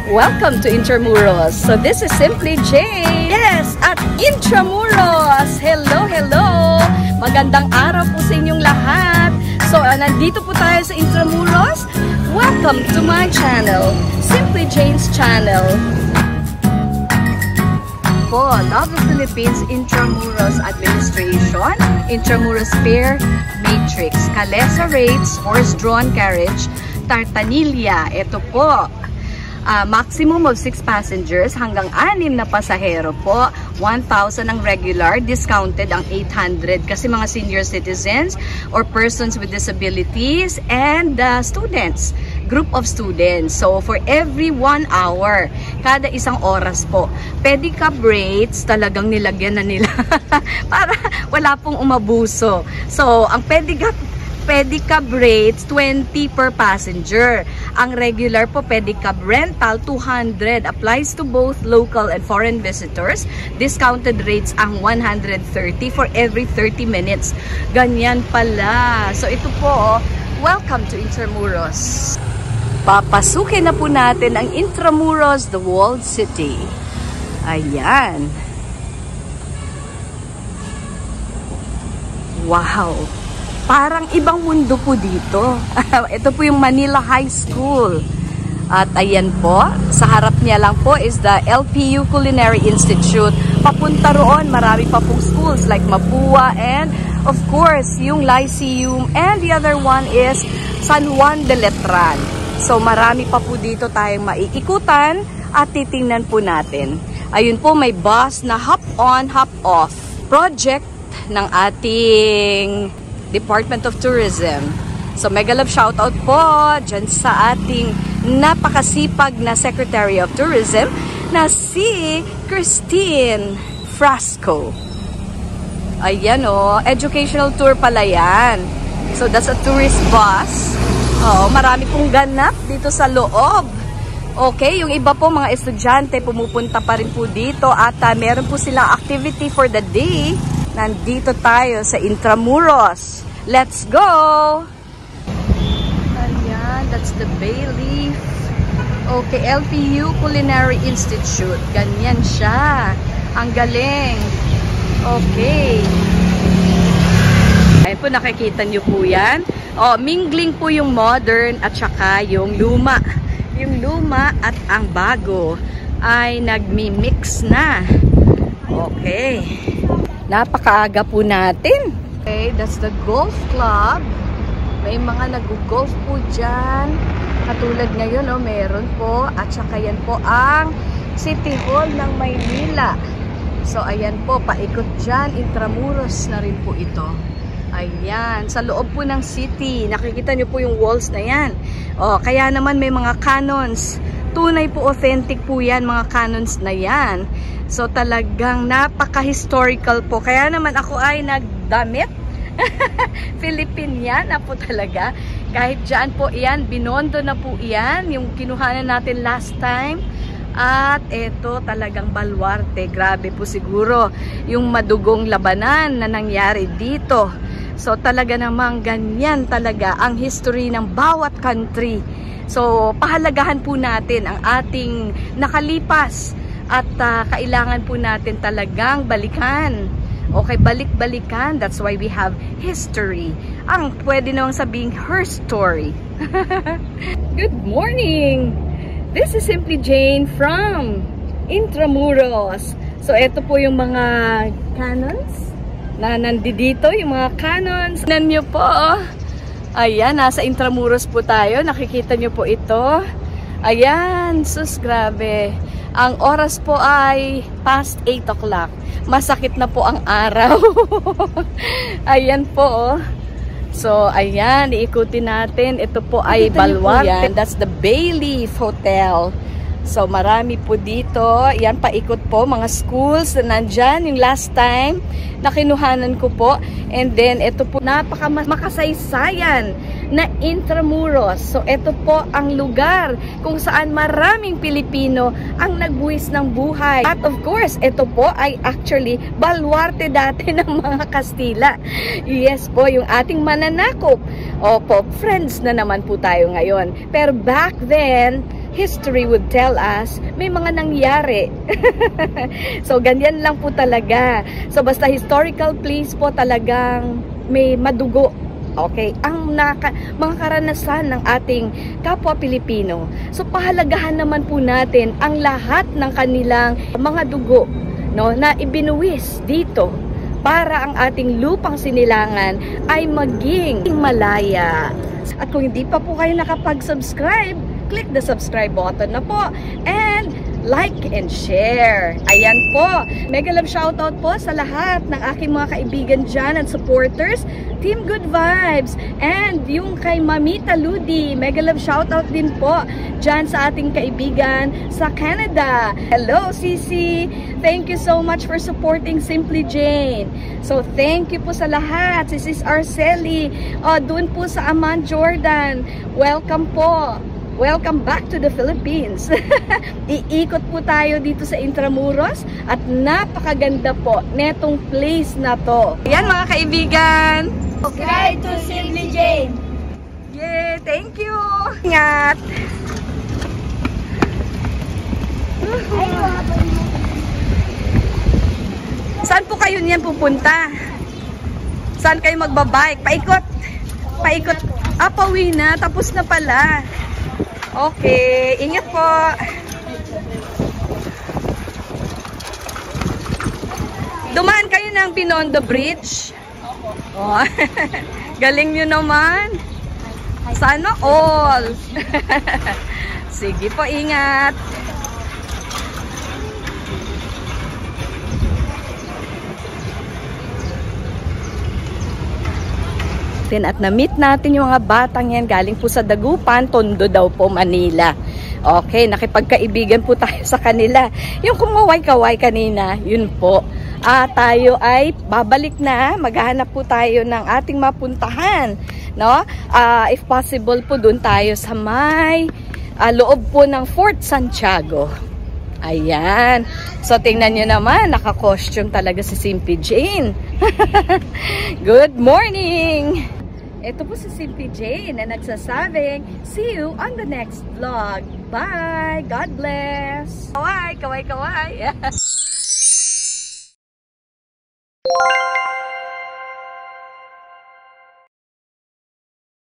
Welcome to Intramuros. So this is Simply Jane. Yes, at Intramuros. Hello, hello. Magandang araw po sa inyong lahat. So nandito po tayo sa Intramuros. Welcome to my channel, Simply Jane's channel. Po, Love the Philippines Intramuros Administration, Intramuros Fair Matrix, Calesa Rates, Horse-Drawn Carriage, Tartanilla. Ito po, maximum of 6 passengers hanggang 6 na pasahero po. 1,000 ang regular, discounted ang 800 kasi mga senior citizens or persons with disabilities and students, group of students. So for every 1 hour, kada isang oras po, pedicab rates talagang nilagyan na nila para wala pong umabuso. So ang pedicab rates 20 per passenger. Ang regular po pedicab rental 200, applies to both local and foreign visitors. Discounted rates ang 130 for every 30 minutes. Ganyan pala. So ito po, welcome to Intramuros. Papasukin na po natin ang Intramuros, the walled city. Ayan. Wow. Parang ibang mundo po dito. Ito po yung Manila High School. At ayan po, sa harap niya lang po is the LPU Culinary Institute. Papunta roon, marami pa pong schools like Mapua and of course, yung Lyceum. And the other one is San Juan de Letran. So marami pa po dito tayong maiikutan at titingnan po natin. Ayun po, may bus na hop on, hop off. Project ng ating Department of Tourism. So mega love shoutout po dyan sa ating napakasipag na Secretary of Tourism na si Christine Frasco. Ayan o, educational tour pala yan. So that's a tourist bus. Oh, marami pong ganap dito sa loob. Okay, yung iba po mga estudyante pumupunta pa rin po dito at meron po silang activity for the day. Nandito tayo sa Intramuros. Let's go! Ayan, that's the Bayleaf. Okay, LPU Culinary Institute. Ganyan siya. Ang galing. Okay. Ayun po, nakikita nyo po yan. Oh, mingling po yung modern at saka yung luma. Yung luma at ang bago ay nagmi-mix na. Okay. Napakaaga po natin. Okay, that's the golf club. May mga nag-golf po dyan. Katulad ngayon, oh, meron po. At saka yan po ang City Hall ng Maynila. So, ayan po, paikot dyan. Intramuros na rin po ito. Ayan, sa loob po ng city. Nakikita nyo po yung walls na yan. Oh, kaya naman may mga cannons. Tunay po, authentic po yan, mga cannons na yan. So talagang napaka-historical po. Kaya naman ako ay nagdamit. Filipiniana po talaga. Kahit dyan po yan, binondo na po yan. Yung kinuhanan natin last time. At eto talagang baluarte. Grabe po siguro yung madugong labanan na nangyari dito. So talaga namang ganyan talaga ang history ng bawat country. So pahalagahan po natin ang ating nakalipas. At kailangan po natin talagang balikan. Okay, balik-balikan. That's why we have history. Ang pwede namang sabing her story. Good morning! This is Simply Jane from Intramuros. So, ito po yung mga cannons na nandito. Yung mga cannons. Tignan nyo po. Ayan, nasa Intramuros po tayo. Nakikita nyo po ito. Ayan, sus, grabe. Ang oras po ay past 8 o'clock. Masakit na po ang araw. Ayan po, oh. So, ayan, iikutin natin. Ito po ay Baluarte. That's the Bayleaf Hotel. So, marami po dito. Yan, paikot po. Mga schools na nandyan. Yung last time na kinuhanan ko po. And then, ito po, napaka-makasaysayan na Intramuros. So, ito po ang lugar kung saan maraming Pilipino ang nagbuwis ng buhay. At of course, ito po ay actually baluarte dati ng mga Kastila. Yes po, yung ating mananakop. Opo, friends na naman po tayo ngayon. Pero back then, history would tell us, may mga nangyari. So, ganyan lang po talaga. So, basta historical place po talagang may madugo. Okay, ang mga karanasan ng ating kapwa Pilipino. So, pahalagahan naman po natin ang lahat ng kanilang mga dugo, no, na ibinuwis dito para ang ating lupang sinilangan ay maging malaya. At kung hindi pa po kayo nakapag-subscribe, click the subscribe button na po and like and share. Ayan po. Mega love shoutout po sa lahat ng aking mga kaibigan dyan at supporters. Team Good Vibes. And yung kay Mamita Ludi, mega love shoutout din po dyan sa ating kaibigan sa Canada. Hello, Sisi. Thank you so much for supporting Simply Jane. So, thank you po sa lahat. Si Sis Arceli. Doon po sa Amman, Jordan. Welcome po. Welcome back to the Philippines. Iikot po tayo dito sa Intramuros at napakaganda po netong place na to. Ayan mga kaibigan. Subscribe to Simply Jane. Yay! Thank you! Ingat! Saan po kayo niyan pupunta? Saan kayo magbabike? Paikot! Paikot! Pauwi na. Tapos na pala. Okay, ingat po. Dumaan kayo ng Binondo Bridge. Oh, galing nyo naman. Sana all. Sige po, ingat. At na-meet natin yung mga batang yan galing po sa Dagupan, Tondo daw po, Manila. Okay, nakipagkaibigan po tayo sa kanila. Yung kumaway-kaway kanina, yun po. Tayo ay babalik na, maghahanap po tayo ng ating mapuntahan. No? If possible po, dun tayo sa may loob po ng Fort Santiago. Ayan. So, tingnan nyo naman, naka-costume talaga si Simply Jane. Good morning! Ito po si Simply Jane na nagsasabing, see you on the next vlog. Bye! God bless! Kaway! Kaway! Kaway!